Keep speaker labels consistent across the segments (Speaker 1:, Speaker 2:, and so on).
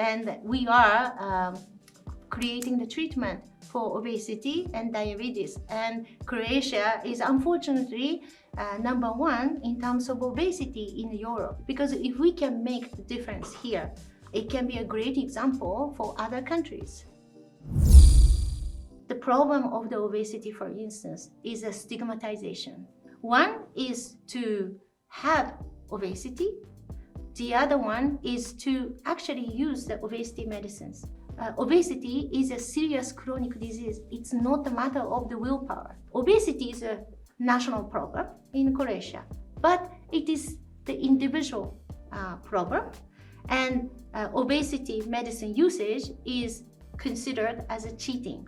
Speaker 1: and we are creating the treatment for obesity and diabetes. And Croatia is unfortunately number one in terms of obesity in Europe. Because if we can make the difference here, it can be a great example for other countries. The problem of the obesity, for instance, is a stigmatization. One is to have obesity. The other one is to actually use the obesity medicines. Obesity is a serious chronic disease. It's not a matter of the willpower. Obesity is a national problem in Croatia, but it is the individual problem. And obesity medicine usage is considered as a cheating.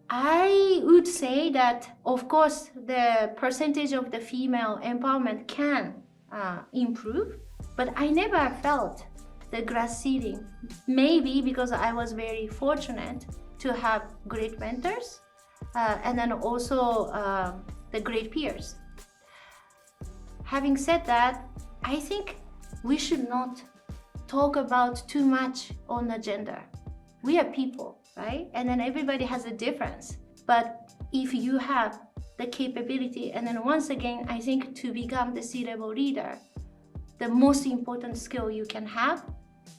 Speaker 1: I would say that, of course, the percentage of the female empowerment can improve, but I never felt the grass seeding. Maybe because I was very fortunate to have great mentors and then also the great peers. Having said that, I think we should not talk about too much on the gender. We are people, right? And then everybody has a difference. But if you have the capability, and then once again, I think to become the C-level leader, the most important skill you can have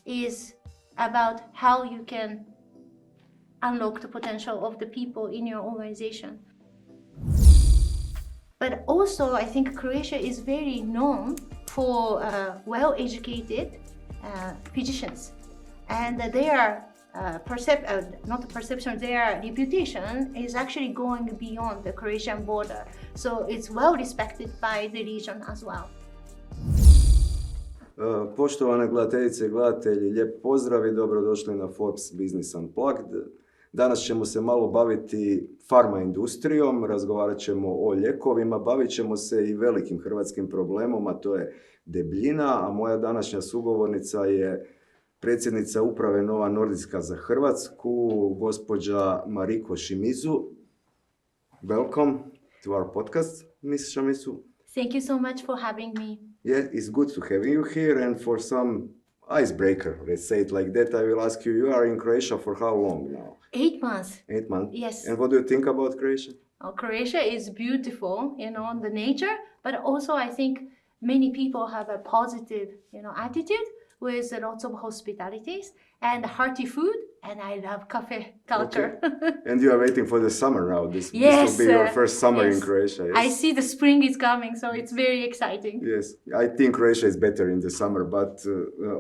Speaker 1: is about how you can unlock the potential of the people in your organization. But also, I think Croatia is very known for well-educated physicians, and their their reputation is actually going beyond the Croatian border. So it's well respected by the region as well.
Speaker 2: Poštovane gledateljice i gledatelji, lijep pozdrav i dobrodošli na Forbes Business Unplugged. Danas ćemo se malo baviti farma industrijom, razgovarat ćemo o lijekovima, bavit ćemo se i velikim hrvatskim problemom, a to je debljina, a moja današnja sugovornica je predsjednica uprave Nova Nordiska za Hrvatsku, gospođa Mariko Shimizu. Welcome to our podcast, Ms. Shimizu.
Speaker 1: Thank you so much for having me.
Speaker 2: Yeah, it's good to have you here, and for some icebreaker, let's say it like that, I will ask you, you are in Croatia for how long now?
Speaker 1: 8 months.
Speaker 2: 8 months?
Speaker 1: Yes.
Speaker 2: And what do you think about Croatia?
Speaker 1: Croatia is beautiful, the nature, but also I think many people have a positive, attitude with lots of hospitalities and hearty food, and I love cafe culture.
Speaker 2: Okay. And you are waiting for the summer now. This
Speaker 1: Yes,
Speaker 2: will be your first summer
Speaker 1: yes.
Speaker 2: in Croatia. Yes?
Speaker 1: I see the spring is coming, so it's very exciting.
Speaker 2: Yes, I think Croatia is better in the summer, but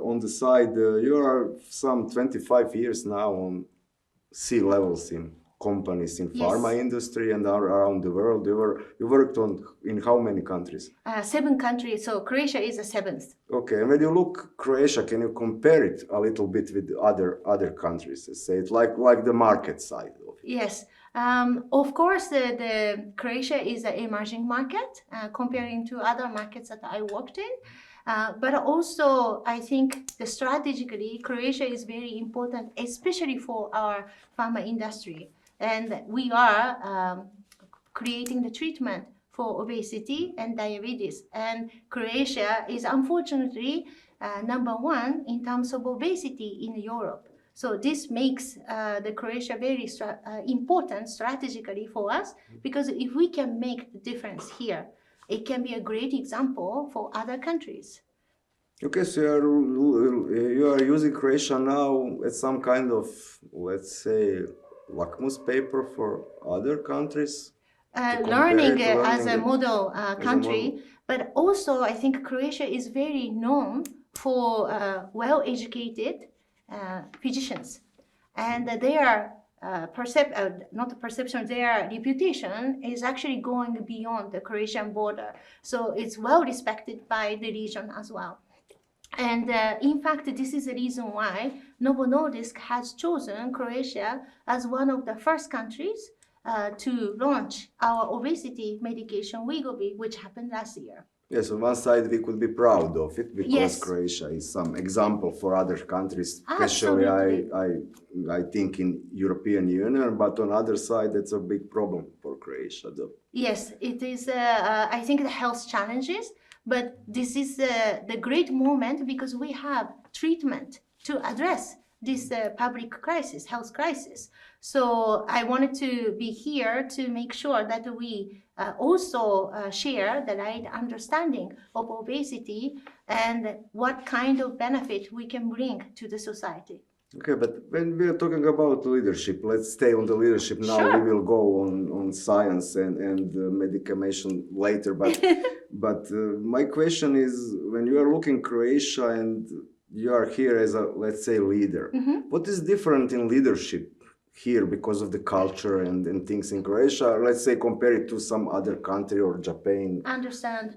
Speaker 2: on the side, you are some 25 years now on C-levels in companies in pharma industry and around the world. You worked in how many countries?
Speaker 1: 7 countries, so Croatia is the 7th.
Speaker 2: Okay, and when you look Croatia, can you compare it a little bit with other countries? Say it like the market side of it.
Speaker 1: Yes, of course, the Croatia is an emerging market comparing to other markets that I worked in. But also, I think strategically, Croatia is very important, especially for our pharma industry. And we are creating the treatment for obesity and diabetes. And Croatia is unfortunately number one in terms of obesity in Europe. So this makes the Croatia very important strategically for us, because if we can make the difference here, it can be a great example for other countries.
Speaker 2: Okay, so you are using Croatia now as some kind of, let's say, lakmus paper for other countries?
Speaker 1: Learning as a model country, but also I think Croatia is very known for well-educated physicians, and their their reputation is actually going beyond the Croatian border. So it's well respected by the region as well. And in fact, this is the reason why Novo Nordisk has chosen Croatia as one of the first countries to launch our obesity medication, Wegovy, which happened last year.
Speaker 2: Yes, on one side we could be proud of it because
Speaker 1: Yes.
Speaker 2: Croatia is some example for other countries, especially I think in European Union, but on other side that's a big problem for Croatia though.
Speaker 1: Yes, it is, I think, the health challenges, but this is the great moment because we have treatment to address this public crisis, health crisis. So I wanted to be here to make sure that we also share the right understanding of obesity and what kind of benefit we can bring to the society.
Speaker 2: Okay, but when we are talking about leadership, let's stay on the leadership now.
Speaker 1: Sure.
Speaker 2: We will go on science and medication later. But my question is, when you are looking Croatia and you are here as a, let's say, leader, what is different in leadership here because of the culture and things in Croatia? Let's say compare it to some other country or Japan.
Speaker 1: Understand.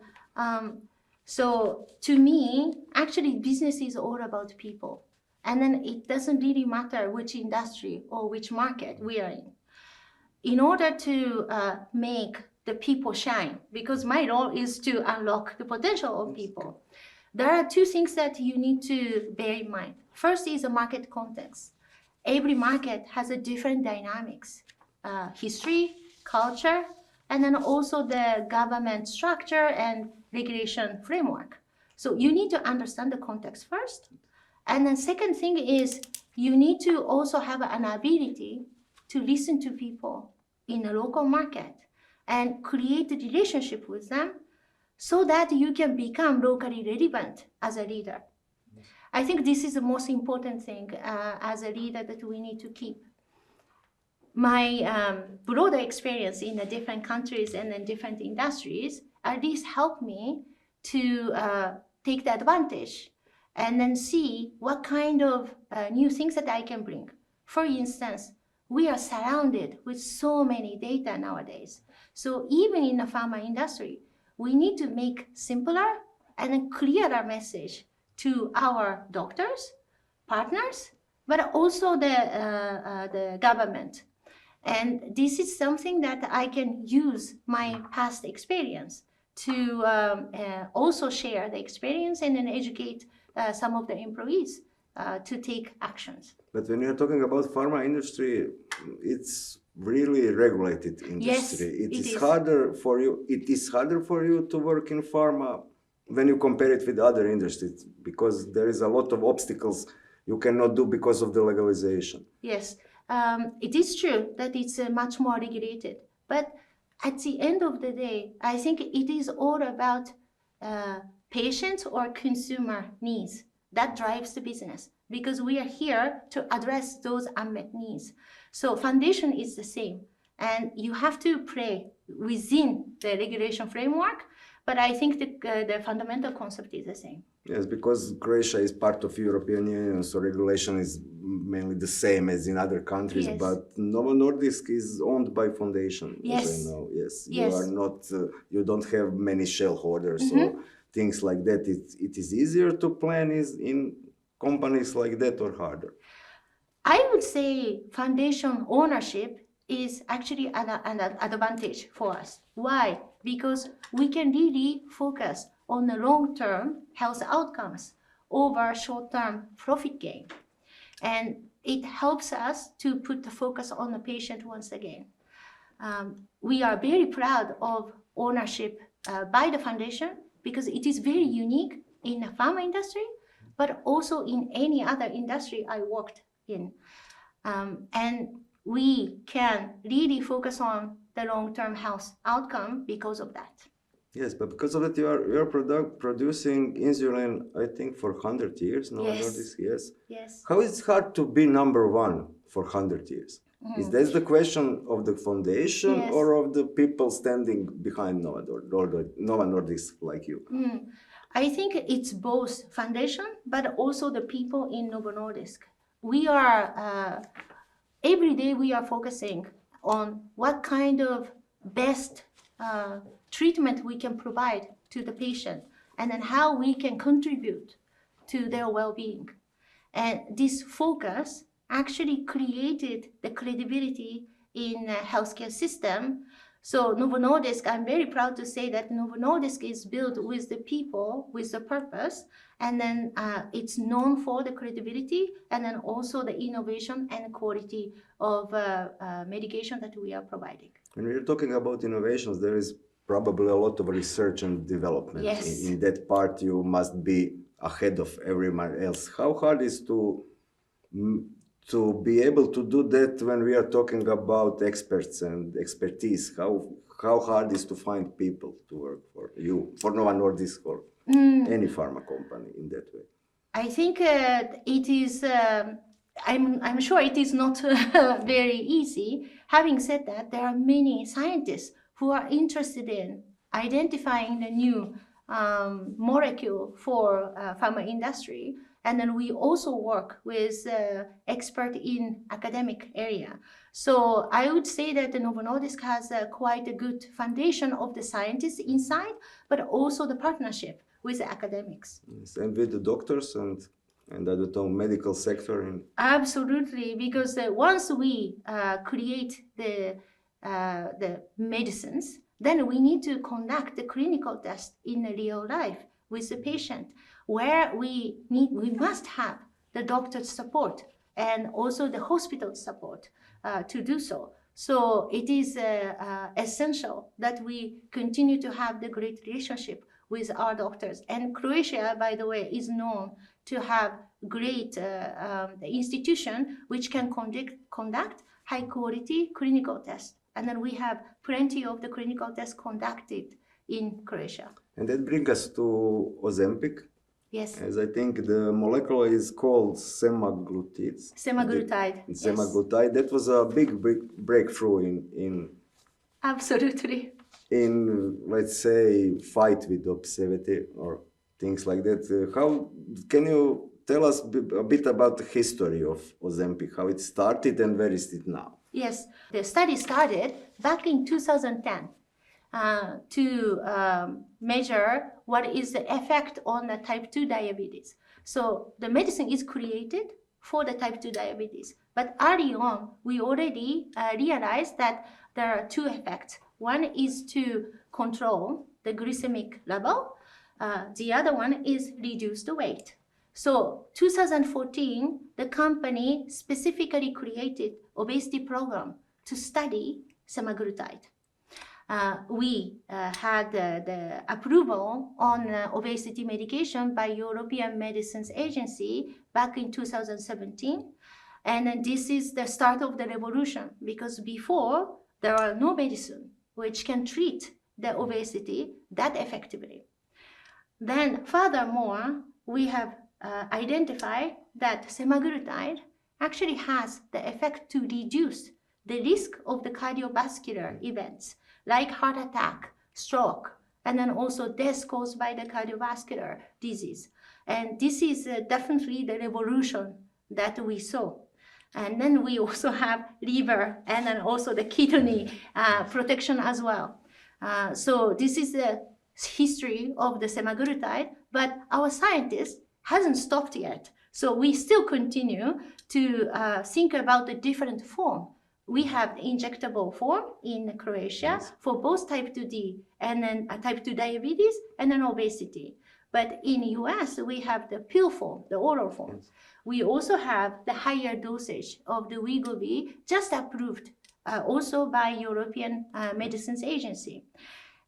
Speaker 1: So to me, actually, business is all about people. And then it doesn't really matter which industry or which market we are in. In order to make the people shine, because my role is to unlock the potential of people, there are two things that you need to bear in mind. First is the market context. Every market has a different dynamics, history, culture, and then also the government structure and regulation framework. So you need to understand the context first. And then second thing is you need to also have an ability to listen to people in the local market and create a relationship with them so that you can become locally relevant as a leader. I think this is the most important thing as a leader that we need to keep. My broader experience in the different countries and in different industries at least helped me to take the advantage and then see what kind of new things that I can bring. For instance, we are surrounded with so many data nowadays. So even in the pharma industry, we need to make simpler and then clearer message to our doctors, partners, but also the government. And this is something that I can use my past experience to also share the experience and then educate some of the employees to take actions.
Speaker 2: But when you're talking about pharma industry, it's really regulated industry.
Speaker 1: Yes,
Speaker 2: it is
Speaker 1: is
Speaker 2: harder for you. It is harder for you to work in pharma when you compare it with other industries because there is a lot of obstacles you cannot do because of the legalization.
Speaker 1: Yes, it is true that it's much more regulated. But at the end of the day, I think it is all about patient or consumer needs. That drives the business because we are here to address those unmet needs. So foundation is the same and you have to play within the regulation framework, but I think the fundamental concept is the same.
Speaker 2: Yes, because Croatia is part of European Union, so regulation is mainly the same as in other countries,
Speaker 1: Yes.
Speaker 2: but Novo Nordisk is owned by foundation,
Speaker 1: Yes.
Speaker 2: as I know. Yes,
Speaker 1: Yes.
Speaker 2: You are not, you don't have many shareholders or things like that. It is easier to plan in companies like that or harder?
Speaker 1: I would say foundation ownership is actually an advantage for us. Why? Because we can really focus on the long-term health outcomes over short-term profit gain. And it helps us to put the focus on the patient once again. We are very proud of ownership by the foundation because it is very unique in the pharma industry, but also in any other industry I worked in. And we can really focus on the long-term health outcome because of that.
Speaker 2: Yes, but because of that, you are producing insulin, I think, for 100 years now.
Speaker 1: Yes.
Speaker 2: Yes.
Speaker 1: Yes.
Speaker 2: How is it hard to be number one for 100 years? Is that the question of the foundation
Speaker 1: Yes.
Speaker 2: or of the people standing behind Novo Nordisk like you?
Speaker 1: I think it's both foundation, but also the people in Novo Nordisk. We are, every day we are focusing on what kind of best treatment we can provide to the patient and then how we can contribute to their well-being. And this focus actually created the credibility in the healthcare system. So Novo Nordisk, I'm very proud to say that Novo Nordisk is built with the people, with the purpose, and then it's known for the credibility and then also the innovation and quality of medication that we are providing.
Speaker 2: When we're talking about innovations, there is probably a lot of research and development.
Speaker 1: Yes.
Speaker 2: In that part, you must be ahead of everyone else. How hard is to be able to do that when we are talking about experts and expertise? How hard is to find people to work for you, for Novo Nordisk or any pharma company in that way?
Speaker 1: I think it is. I'm sure it is not very easy. Having said that, there are many scientists who are interested in identifying the new molecule for pharma industry, and then we also work with expert in academic area. So I would say that the Novo Nordisk has quite a good foundation of the scientists inside, but also the partnership with the academics.
Speaker 2: Yes, and with the doctors and I don't know, medical sector.
Speaker 1: Absolutely, because once we create the medicines, then we need to conduct the clinical test in real life with the patient, where we must have the doctor's support and also the hospital support to do so. So it is essential that we continue to have the great relationship with our doctors. And Croatia, by the way, is known to have great institution which can conduct high quality clinical tests. And then we have plenty of the clinical tests conducted in Croatia.
Speaker 2: And that brings us to Ozempic.
Speaker 1: Yes.
Speaker 2: As I think the molecule is called semaglutide.
Speaker 1: Semaglutide.
Speaker 2: Semaglutide. That was a big breakthrough in
Speaker 1: Absolutely.
Speaker 2: In, let's say, fight with obesity or things like that. How can you tell us a bit about the history of Ozempic, how it started and where is it now?
Speaker 1: Yes, the study started back in 2010 to measure what is the effect on the type 2 diabetes. So the medicine is created for the type 2 diabetes. But early on, we already realized that there are two effects. One is to control the glycemic level. The other one is reduce the weight. So 2014, the company specifically created obesity program to study semaglutide. We had the approval on obesity medication by European Medicines Agency back in 2017. And this is the start of the revolution, because before there are no medicine which can treat the obesity that effectively. Then furthermore, we have identified that semaglutide actually has the effect to reduce the risk of the cardiovascular events like heart attack, stroke, and then also death caused by the cardiovascular disease. And this is definitely the revolution that we saw. And then we also have liver and then also the kidney protection as well. So this is the history of the semaglutide, but our scientists hasn't stopped yet. So we still continue to think about the different form. We have the injectable form in Croatia for both type 2D and then type 2 diabetes and then obesity. But in US, we have the pill form, the oral form. We also have the higher dosage of the Wegovy, just approved also by European Medicines Agency.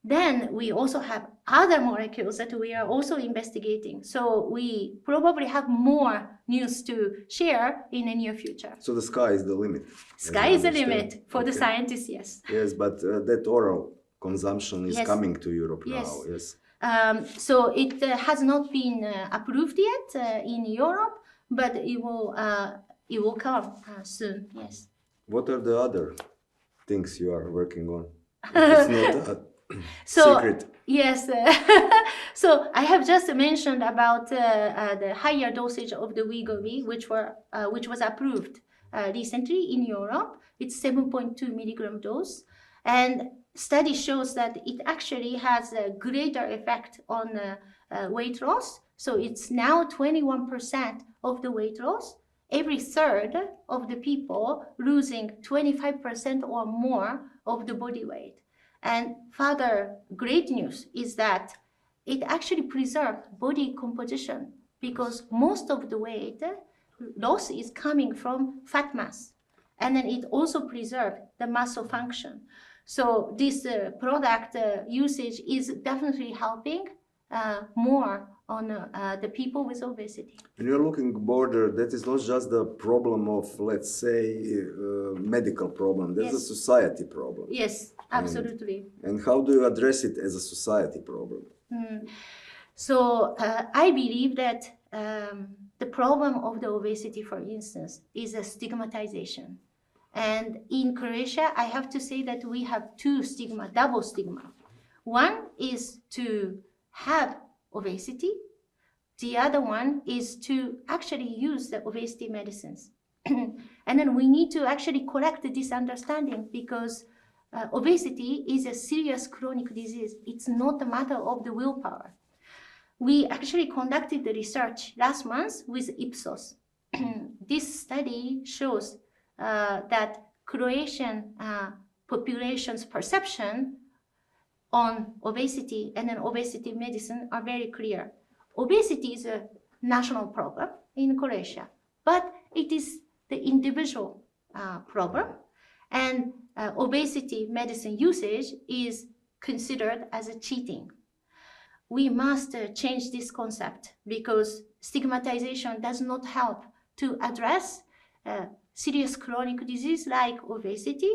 Speaker 1: Then we also have other molecules that we are also investigating. So we probably have more news to share in the near future.
Speaker 2: So the sky is the limit.
Speaker 1: Sky is the limit for the scientists, yes.
Speaker 2: Yes, but that oral consumption is coming to Europe now, yes.
Speaker 1: So it has not been approved yet in Europe, but it will come soon, yes.
Speaker 2: What are the other things you are working on? It's not secret.
Speaker 1: Yes, so I have just mentioned about the higher dosage of the Wegovy, which was approved recently in Europe. It's 7.2 milligram dose, and study shows that it actually has a greater effect on weight loss. So it's now 21% of the weight loss. Every third of the people losing 25% or more of the body weight. And further great news is that it actually preserves body composition, because most of the weight loss is coming from fat mass. And then it also preserves the muscle function. So this product usage is definitely helping more on the people with obesity.
Speaker 2: When you're looking border, that is not just the problem of, let's say, medical problem. That's a society problem.
Speaker 1: Yes, absolutely.
Speaker 2: And how do you address it as a society problem?
Speaker 1: So I believe that the problem of the obesity, for instance, is a stigmatization. And in Croatia, I have to say that we have two stigma, double stigma. One is to have obesity. The other one is to actually use the obesity medicines. And then we need to actually correct this understanding, because obesity is a serious chronic disease. It's not a matter of the willpower. We actually conducted the research last month with Ipsos. This study shows that Croatian population's perception on obesity and then obesity medicine are very clear. Obesity is a national problem in Croatia, but it is the individual problem, and obesity medicine usage is considered as a cheating. We must change this concept, because stigmatization does not help to address serious chronic disease like obesity,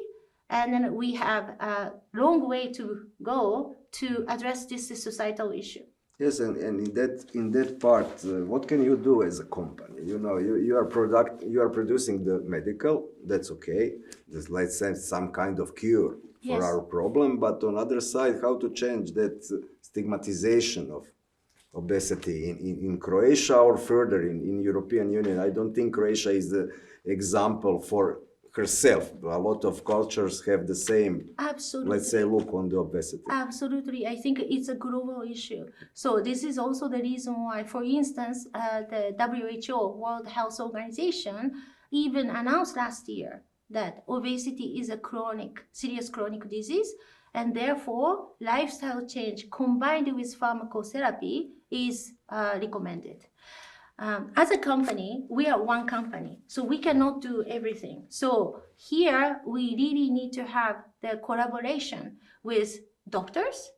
Speaker 1: and then we have a long way to go to address this societal issue.
Speaker 2: Yes, and in that part, what can you do as a company? You know, you are producing the medical. That's okay. There's, let's say, some kind of cure for our problem. But on other side, how to change that stigmatization of obesity in Croatia or further in European Union? I don't think Croatia is the example for herself. A lot of cultures have the same, let's say, look on the obesity.
Speaker 1: Absolutely. I think it's a global issue. So this is also the reason why, for instance, the WHO, World Health Organization, even announced last year that obesity is a serious chronic disease, and therefore lifestyle change combined with pharmacotherapy is recommended. As a company, we are one company, so we cannot do everything. So here we really need to have the collaboration with doctors,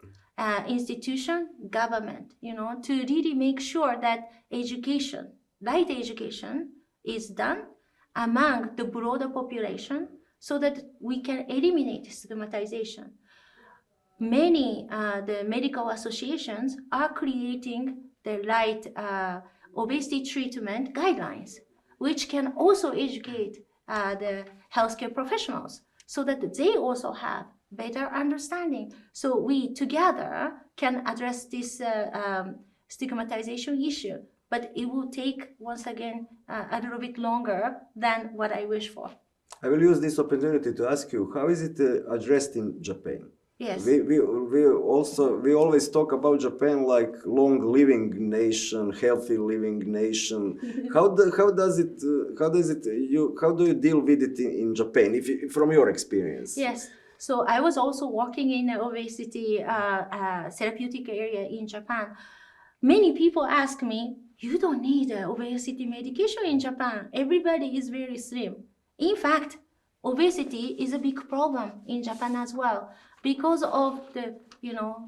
Speaker 1: institution, government, to really make sure that education, right education, is done among the broader population, so that we can eliminate stigmatization. Many the medical associations are creating the right obesity treatment guidelines, which can also educate the healthcare professionals, so that they also have better understanding. So we together can address this stigmatization issue, but it will take, once again, a little bit longer than what I wish for.
Speaker 2: I will use this opportunity to ask you, how is it addressed in Japan?
Speaker 1: Yes.
Speaker 2: We always talk about Japan like long living nation, healthy living nation. How do you deal with it in Japan, from your experience?
Speaker 1: Yes. So I was also working in the obesity therapeutic area in Japan. Many people ask me, you don't need obesity medication in Japan. Everybody is very slim. In fact, obesity is a big problem in Japan as well, because of the,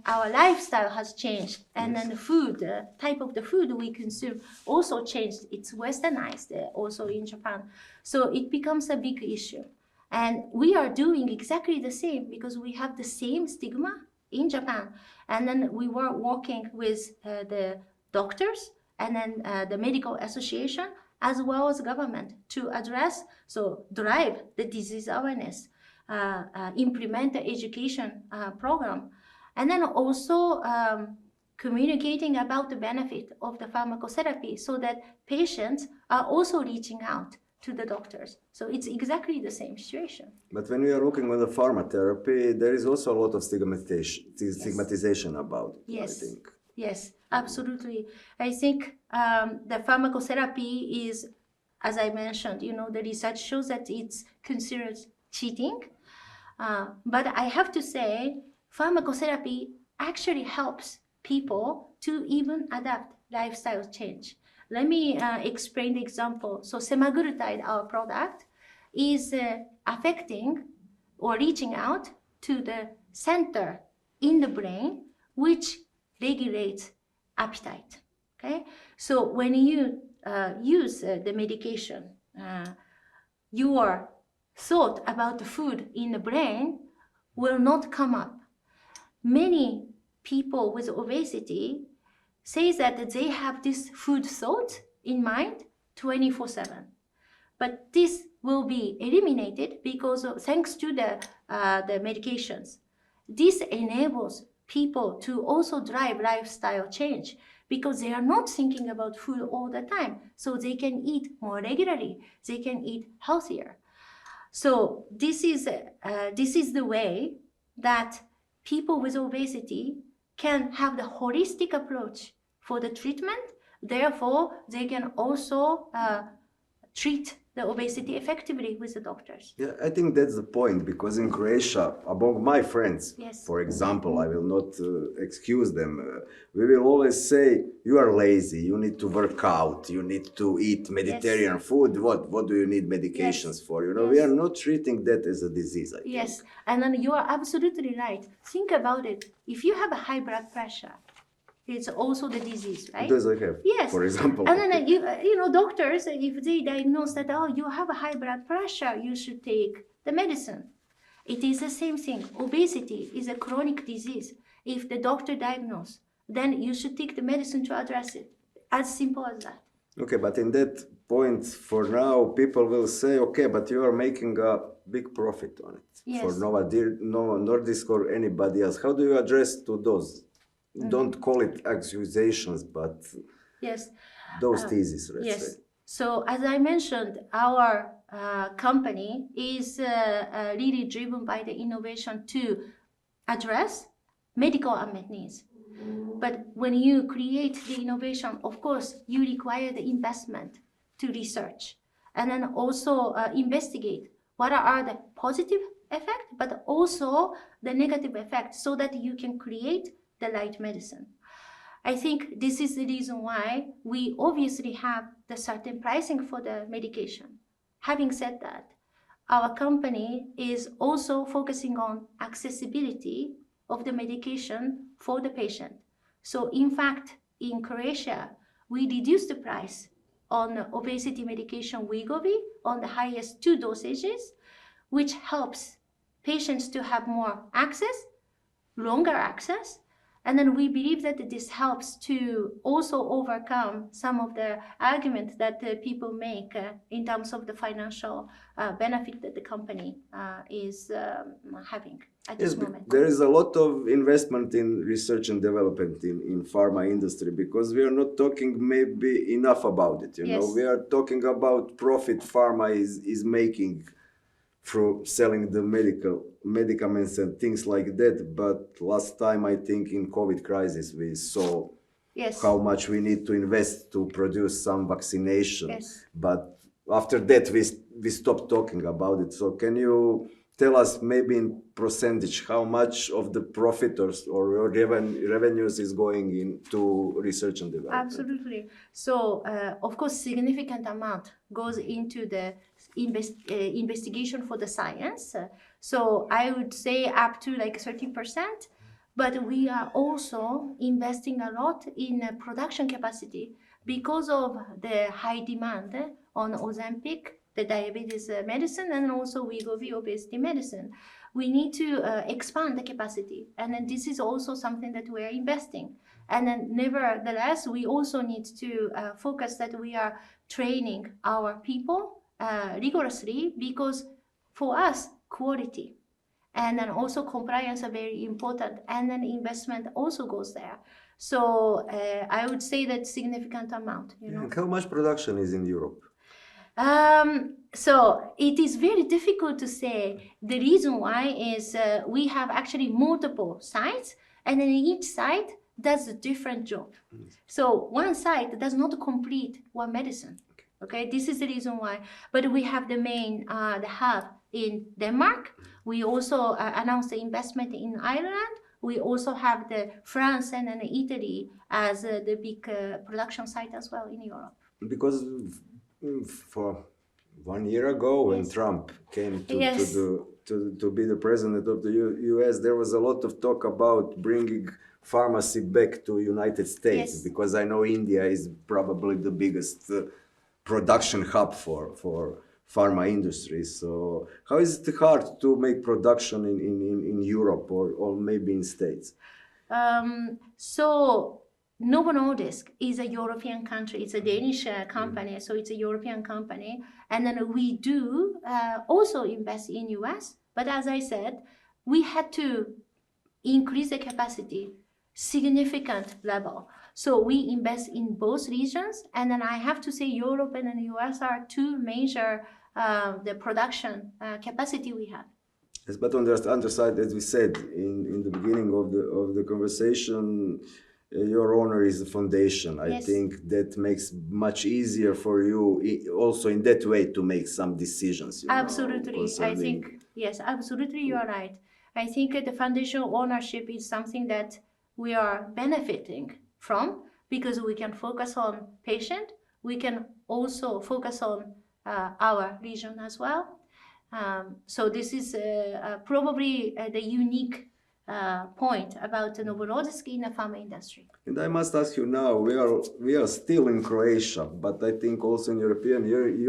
Speaker 1: our lifestyle has changed, and then the food, the type of the food we consume also changed. It's westernized also in Japan. So it becomes a big issue. And we are doing exactly the same, because we have the same stigma in Japan. And then we were working with the doctors and then the medical association, as well as government, to address, so drive the disease awareness, implement the education program, and then also communicating about the benefit of the pharmacotherapy, so that patients are also reaching out to the doctors. So it's exactly the same situation.
Speaker 2: But when we are looking at the pharmacotherapy, there is also a lot of stigmatization about it,
Speaker 1: yes.
Speaker 2: I think.
Speaker 1: Yes, absolutely. I think the pharmacotherapy is, as I mentioned, the research shows that it's considered cheating. But I have to say, pharmacotherapy actually helps people to even adapt lifestyle change. Let me explain the example. So semaglutide, our product, is affecting or reaching out to the center in the brain, which regulates appetite. Okay, so when you use the medication, your thought about the food in the brain will not come up. Many people with obesity say that they have this food thought in mind 24/7, but this will be eliminated because of, thanks to the medications. This enables people to also drive lifestyle change because they are not thinking about food all the time. So they can eat more regularly, they can eat healthier. So this is the way that people with obesity can have the holistic approach for the treatment. Therefore, they can also treat the obesity effectively with the doctors.
Speaker 2: Yeah, I think that's the point, because in Croatia, among my friends,
Speaker 1: Yes.
Speaker 2: for example, I will not excuse them, we will always say, you are lazy, you need to work out, you need to eat Mediterranean food, what do you need medications for? You know, we are not treating that as a disease, I think.
Speaker 1: Yes, and then you are absolutely right. Think about it. If you have a high blood pressure, it's also the disease, right?
Speaker 2: Does I have,
Speaker 1: yes.
Speaker 2: for example.
Speaker 1: And then you know, doctors, if they diagnose that, oh, you have a high blood pressure, you should take the medicine. It is the same thing. Obesity is a chronic disease. If the doctor diagnoses, then you should take the medicine to address it. As simple as that.
Speaker 2: Okay, but in that point, for now, people will say, okay, but you are making a big profit on it.
Speaker 1: Yes.
Speaker 2: For Novo Nordisk or anybody else. How do you address to those? Don't call it accusations, but
Speaker 1: yes.
Speaker 2: those theses, let's
Speaker 1: yes.
Speaker 2: say.
Speaker 1: So as I mentioned, our company is really driven by the innovation to address medical unmet needs. But when you create the innovation, of course, you require the investment to research and then also investigate what are the positive effects, but also the negative effects so that you can create the right medicine. I think this is the reason why we obviously have the certain pricing for the medication. Having said that, our company is also focusing on accessibility of the medication for the patient. So in fact, in Croatia, we reduced the price on obesity medication Wegovy on the highest 2 dosages, which helps patients to have more access, longer access. And then we believe that this helps to also overcome some of the arguments that people make in terms of the financial benefit that the company is having at this moment.
Speaker 2: There is a lot of investment in research and development in pharma industry, because we are not talking maybe enough about it. You know, we are talking about profit pharma is making through selling the medicaments and things like that. But last time, I think in COVID crisis, we saw how much we need to invest to produce some vaccination. But after that, we stopped talking about it. So can you tell us maybe in percentage how much of the profit or revenues is going into research and development?
Speaker 1: Absolutely. So of course, significant amount goes into the investigation for the science. So I would say up to like 30%, but we are also investing a lot in production capacity because of the high demand on Ozempic, the diabetes medicine, and also Wegovy obesity medicine. We need to expand the capacity, and then this is also something that we are investing. And then nevertheless, we also need to focus that we are training our people rigorously, because for us, quality and then also compliance are very important, and then investment also goes there. So I would say that significant amount. You know.
Speaker 2: And how much production is in Europe?
Speaker 1: So it is very difficult to say. The reason why is we have actually multiple sites, and then each site does a different job. So one site does not complete one medicine. Okay, this is the reason why. But we have the main, the hub in Denmark. We also announced the investment in Ireland. We also have the France and then Italy as the big production site as well in Europe.
Speaker 2: Because for 1 year ago, when Trump came to be the president of the US, there was a lot of talk about bringing pharmacy back to United States,
Speaker 1: Yes.
Speaker 2: because I know India is probably the biggest production hub for pharma industry. So how is it hard to make production in Europe or maybe in States?
Speaker 1: So Novo Nordisk is a European country. It's a Danish company, so it's a European company. And then we do also invest in US. But as I said, we had to increase the capacity significant level. So we invest in both regions. And then I have to say Europe and the US are two major the production capacity we have.
Speaker 2: Yes, but on the other side, as we said in the beginning of the conversation, your honor is a foundation. I
Speaker 1: Yes.
Speaker 2: think that makes much easier for you also in that way to make some decisions.
Speaker 1: Absolutely. I
Speaker 2: concerning-
Speaker 1: think, yes, absolutely, you are right. I think the foundation ownership is something that we are benefiting from because we can focus on patient. We can also focus on our region as well. So this is probably the unique point about the Novo Nordisk in the pharma industry.
Speaker 2: And I must ask you now, we are still in Croatia, but I think also in European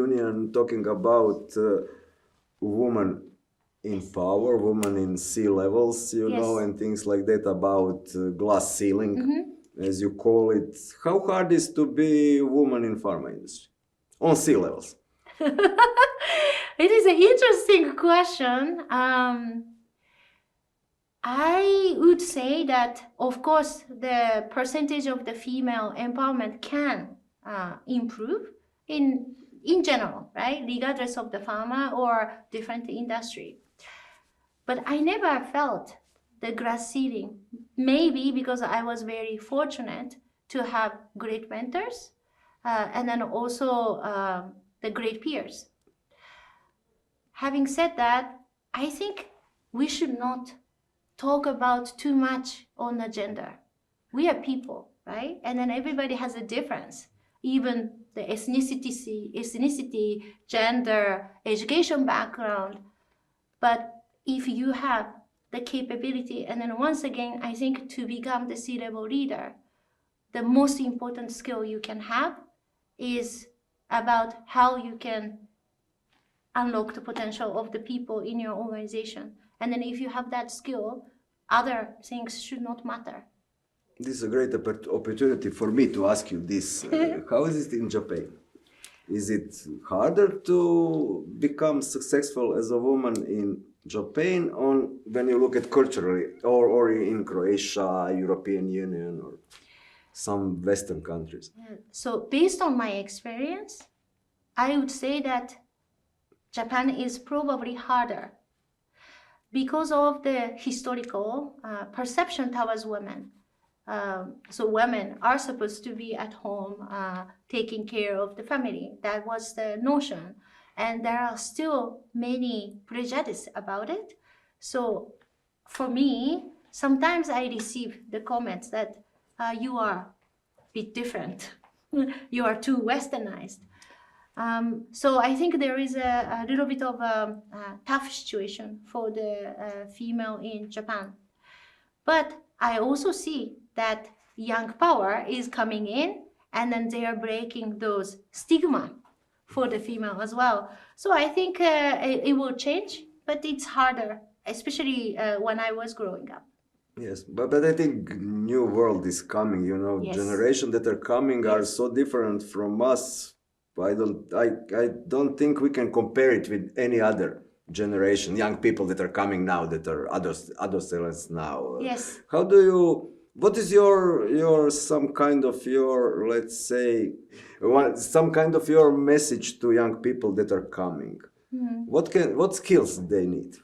Speaker 2: Union talking about women in power, women in sea levels, you
Speaker 1: Yes.
Speaker 2: know, and things like that, about glass ceiling, as you call it. How hard is to be a woman in pharma industry on sea levels?
Speaker 1: It is an interesting question. I would say that, of course, the percentage of the female empowerment can improve in general, right? Regardless of the pharma or different industry. But I never felt the glass ceiling. Maybe because I was very fortunate to have great mentors and then also the great peers. Having said that, I think we should not talk about too much on the gender. We are people, right? And then everybody has a difference. Even the ethnicity, gender, education background. But if you have the capability, and then once again, I think to become the C-level leader, the most important skill you can have is about how you can unlock the potential of the people in your organization. And then if you have that skill, other things should not matter.
Speaker 2: This is a great opportunity for me to ask you this. How is it in Japan? Is it harder to become successful as a woman in Japan when you look at culturally, or in Croatia, European Union, or some Western countries?
Speaker 1: So based on my experience, I would say that Japan is probably harder because of the historical perception towards women. So women are supposed to be at home taking care of the family. That was the notion. And there are still many prejudices about it. So for me, sometimes I receive the comments that you are a bit different. You are too westernized. So I think there is a little bit of a tough situation for the female in Japan. But I also see that young power is coming in, and then they are breaking those stigma for the female as well. So I think it will change, but it's harder, especially when I was growing up.
Speaker 2: Yes, but I think new world is coming, you know,
Speaker 1: Yes.
Speaker 2: generation that are coming are so different from us. I don't think we can compare it with any other generation, young people that are coming now, that are adolescents now.
Speaker 1: Yes.
Speaker 2: How do you, what is your some kind of your, let's say, some kind of your message to young people that are coming? What skills they need?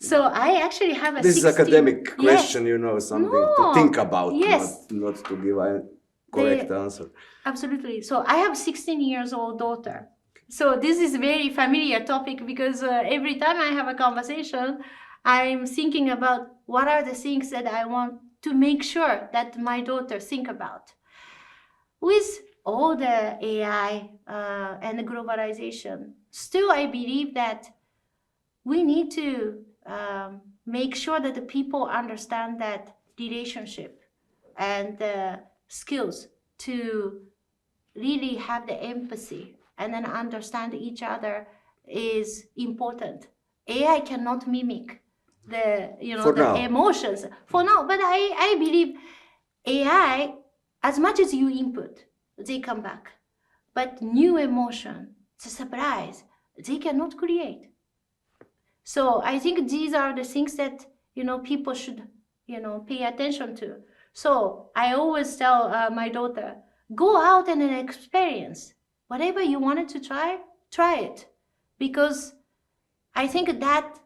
Speaker 1: So I actually have a
Speaker 2: This is
Speaker 1: 16
Speaker 2: academic question, you know, something to
Speaker 1: No.
Speaker 2: think about,
Speaker 1: Yes.
Speaker 2: not to give a correct answer.
Speaker 1: Absolutely. So I have 16 years old daughter. So this is very familiar topic because every time I have a conversation, I'm thinking about what are the things that I want to make sure that my daughter think about. With all the AI and the globalization, still I believe that we need to make sure that the people understand that relationship and the skills to really have the empathy and then understand each other is important. AI cannot mimic the
Speaker 2: For
Speaker 1: the
Speaker 2: now.
Speaker 1: emotions for now, but I believe AI, as much as you input, they come back. But new emotion, it's a surprise, they cannot create. So I think these are the things that people should pay attention to. So I always tell my daughter, go out and experience whatever you wanted to try it, because I think that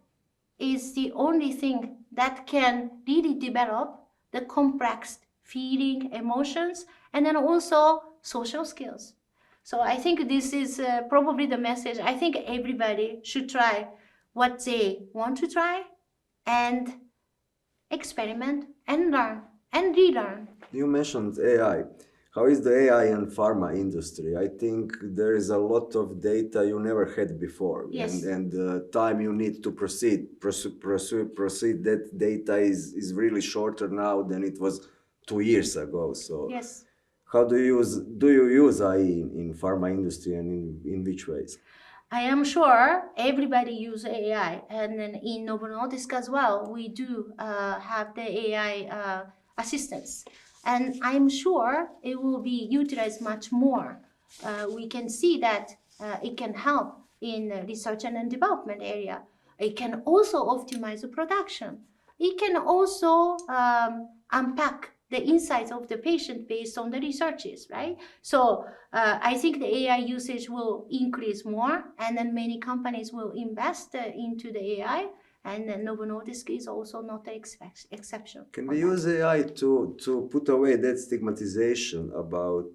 Speaker 1: is the only thing that can really develop the complex feeling, emotions, and then also social skills. So I think this is probably the message. I think everybody should try what they want to try and experiment and learn and relearn.
Speaker 2: You mentioned AI. How is the AI and pharma industry? I think there is a lot of data you never had before.
Speaker 1: Yes.
Speaker 2: And the time you need to proceed that data is really shorter now than it was 2 years ago. So
Speaker 1: Yes.
Speaker 2: how do you use AI in pharma industry, and in which ways?
Speaker 1: I am sure everybody uses AI, and then in Novo Nordisk as well, we do have the AI assistance, and I'm sure it will be utilized much more. We can see that it can help in the research and development area. It can also optimize the production. It can also unpack the insights of the patient based on the researches, right? So I think the AI usage will increase more, and then many companies will invest into the AI, and then Novo Nordisk is also not the exception.
Speaker 2: Can we use AI to put away that stigmatization about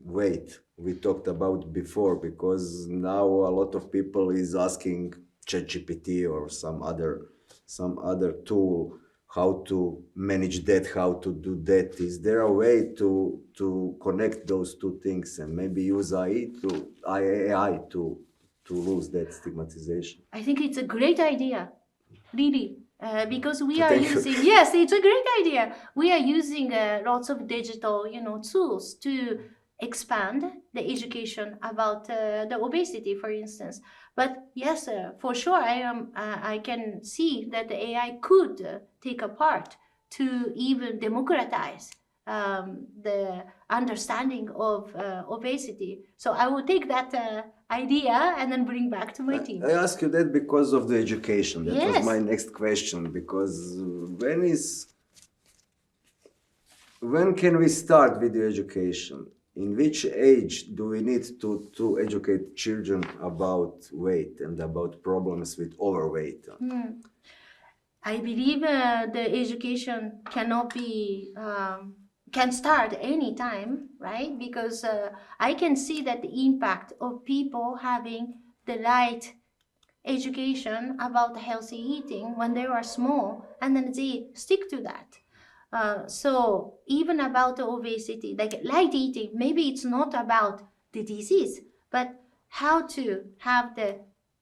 Speaker 2: weight we talked about before? Because now a lot of people is asking ChatGPT or some other tool how to manage that, how to do that. Is there a way to connect those two things and maybe use AI to lose that stigmatization?
Speaker 1: I think it's a great idea, really, because we are
Speaker 2: Thank you.
Speaker 1: using, yes, it's a great idea. We are using lots of digital, tools to expand the education about the obesity, for instance. But yes, for sure, I can see that the AI could take a part to even democratize the understanding of obesity. So I will take that idea and then bring back to my team.
Speaker 2: I ask you that because of the education. That
Speaker 1: Yes.
Speaker 2: was my next question. Because when can we start with the education? In which age do we need to educate children about weight and about problems with overweight?
Speaker 1: I believe the education can start anytime, right? Because I can see that the impact of people having the right education about healthy eating when they are small, and then they stick to that. So even about the obesity, like light eating, maybe it's not about the disease, but how to have the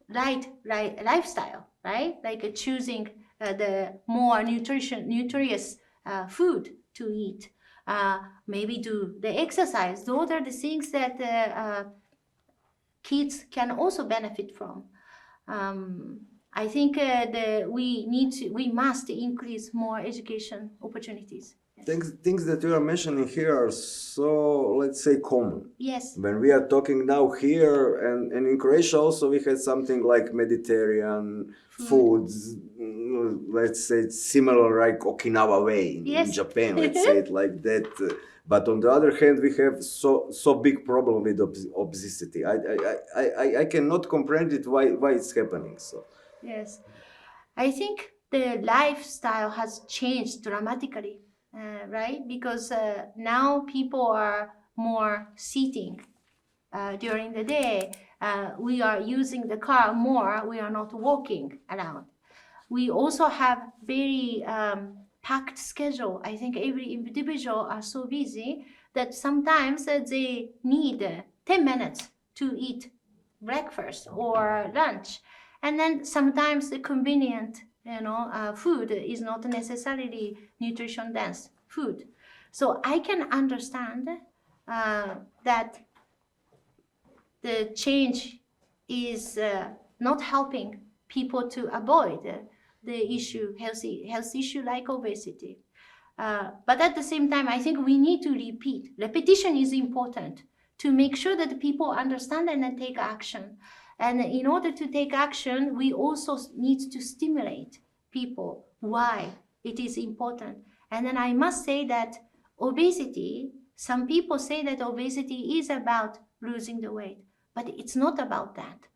Speaker 1: right lifestyle, right? Like choosing the more nutritious food to eat. Maybe do the exercise. Those are the things that kids can also benefit from. I think we must increase more education opportunities.
Speaker 2: Things that you are mentioning here are so, let's say, common.
Speaker 1: Yes.
Speaker 2: When we are talking now here, and in Croatia also we had something like Mediterranean foods, let's say it's similar like Okinawa way in
Speaker 1: Yes.
Speaker 2: Japan, let's say it like that. But on the other hand, we have so big problem with obesity. I cannot comprehend it why it's happening. So
Speaker 1: Yes. I think the lifestyle has changed dramatically, right? Because now people are more sitting during the day. We are using the car more. We are not walking around. We also have very packed schedule. I think every individual are so busy that sometimes they need 10 minutes to eat breakfast or lunch. And then sometimes the convenient food is not necessarily nutrition dense food. So I can understand that the change is not helping people to avoid the issue, health issue like obesity. But at the same time, I think we need to repeat. Repetition is important to make sure that people understand and then take action. And in order to take action, we also need to stimulate people why it is important. And then I must say that obesity, some people say that obesity is about losing the weight, but it's not about that,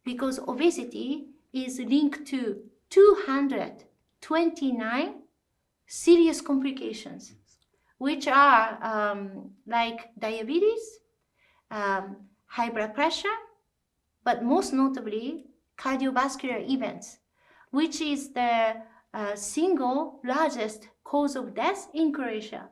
Speaker 1: because obesity is linked to 229 serious complications, which are like diabetes, high blood pressure, but most notably cardiovascular events, which is the single largest cause of death in Croatia.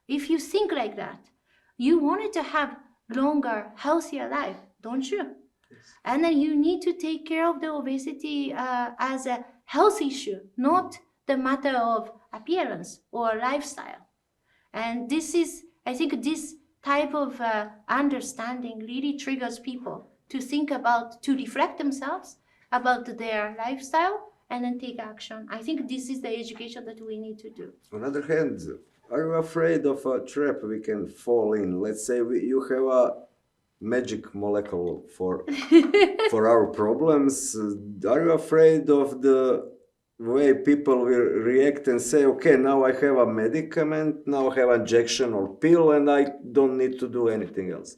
Speaker 1: If you think like that, you wanted to have longer, healthier life, don't you? Yes. And then you need to take care of the obesity as a health issue, not the matter of appearance or lifestyle. And this is, I think this type of understanding really triggers people to think about, to reflect themselves about their lifestyle and then take action. I think this is the education that we need to do.
Speaker 2: On the other hand, are you afraid of a trap we can fall in? Let's say you have a magic molecule for our problems. Are you afraid of the way people will react and say, okay, now I have a medicament, now I have injection or pill, and I don't need to do anything else?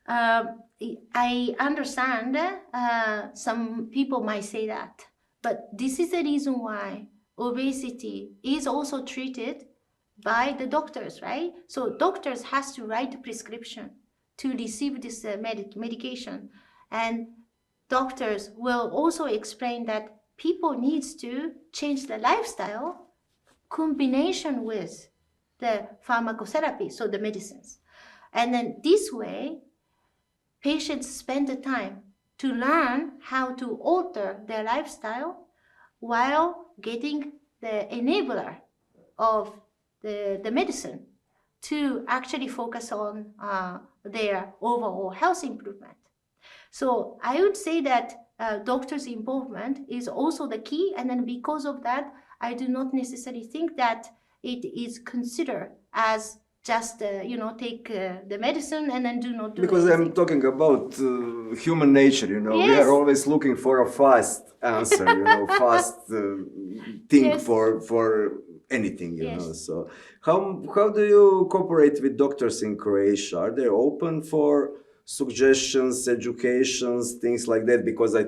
Speaker 1: I understand some people might say that, but this is the reason why obesity is also treated by the doctors, right? So doctors has to write a prescription to receive this medication, and doctors will also explain that people needs to change the lifestyle combination with the pharmacotherapy, so the medicines. And then this way, patients spend the time to learn how to alter their lifestyle while getting the enabler of the medicine to actually focus on their overall health improvement. So I would say that doctors' involvement is also the key, and then because of that, I do not necessarily think that it is considered as just take the medicine and then do not do
Speaker 2: because
Speaker 1: anything.
Speaker 2: I'm talking about human nature,
Speaker 1: Yes.
Speaker 2: We are always looking for a fast answer, fast thing
Speaker 1: Yes.
Speaker 2: for anything,
Speaker 1: Yes.
Speaker 2: So how do you cooperate with doctors in Croatia? Are they open for suggestions, educations, things like that? Because I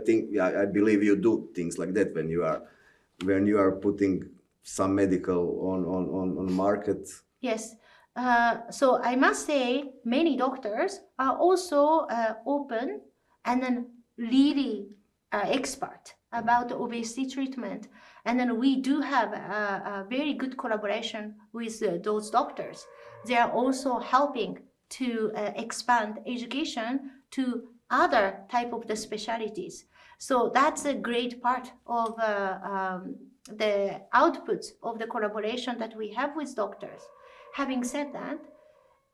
Speaker 2: believe you do things like that when you are putting some medical on market.
Speaker 1: Yes. So I must say many doctors are also open and then really expert about obesity treatment. And then we do have a very good collaboration with those doctors. They are also helping to expand education to other type of the specialties. So that's a great part of the outputs of the collaboration that we have with doctors. Having said that,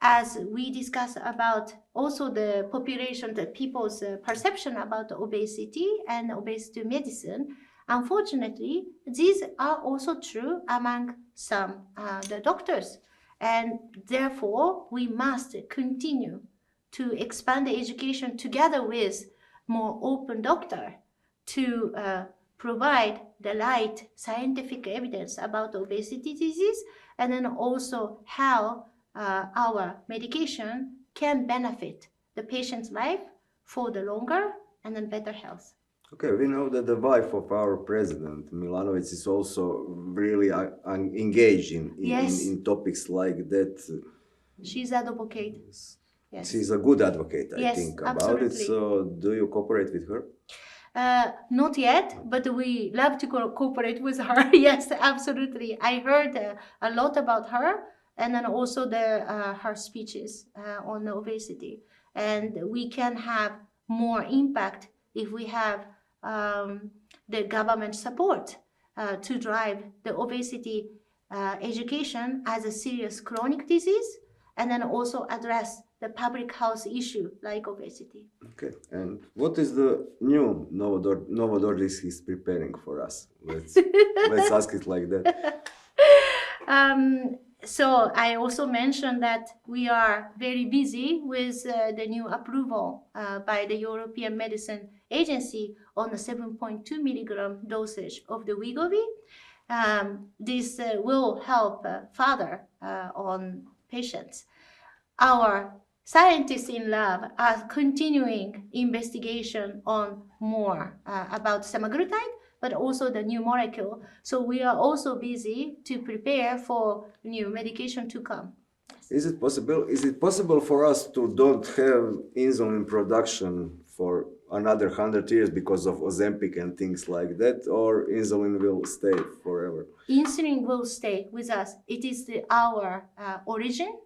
Speaker 1: as we discuss about also the population, the people's perception about obesity and obesity medicine, unfortunately, these are also true among some the doctors. And therefore, we must continue to expand the education together with more open doctor to provide the right scientific evidence about obesity disease, and then also how our medication can benefit the patient's life for the longer and then better health.
Speaker 2: Okay, we know that the wife of our president, Milanovic, is also really engaged in topics like that.
Speaker 1: She's an advocate.
Speaker 2: Yes. She's a good advocate, I think, about
Speaker 1: absolutely.
Speaker 2: it. So do you cooperate with her?
Speaker 1: Not yet, but we love to cooperate with her. Yes, absolutely. I heard a lot about her, and then also her speeches on obesity. And we can have more impact if we have the government support to drive the obesity education as a serious chronic disease, and then also address the public health issue like obesity.
Speaker 2: Okay, and what is the new Novo Nordisk is preparing for us? Let's ask it like that.
Speaker 1: So I also mentioned that we are very busy with the new approval by the European Medicine Agency on the 7.2 milligram dosage of the Wegovy. This will help further on patients. Our scientists in lab are continuing investigation on more about semaglutide, but also the new molecule. So we are also busy to prepare for new medication to come.
Speaker 2: Is it possible for us to don't have insulin production for another 100 years because of Ozempic and things like that, or insulin will stay forever?
Speaker 1: Insulin will stay with us. It is our origin,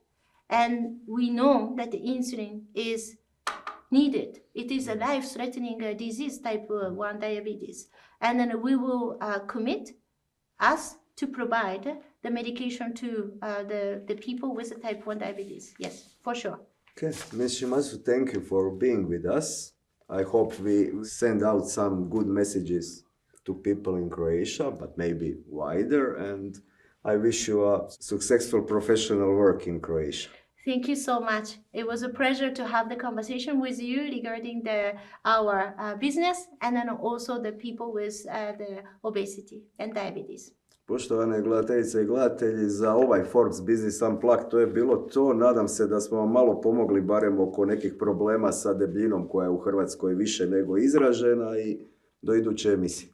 Speaker 1: and we know that the insulin is needed. It is a life-threatening disease, type 1 diabetes. And then we will commit us to provide the medication to the people with the type 1 diabetes. Yes, for sure.
Speaker 2: Okay, Ms. Shimazu, thank you for being with us. I hope we send out some good messages to people in Croatia, but maybe wider. And I wish you a successful professional work in Croatia.
Speaker 1: Thank you so much. It was a pleasure to have the conversation with you regarding our business, and then also the people with the obesity and diabetes.
Speaker 2: Poštovane gledateljice i gledatelji, za ovaj Forbes Business Unplugged to je bilo to. Nadam se da smo vam malo pomogli barem oko nekih problema sa debljinom koja je u Hrvatskoj više nego izražena, i do iduće emisije.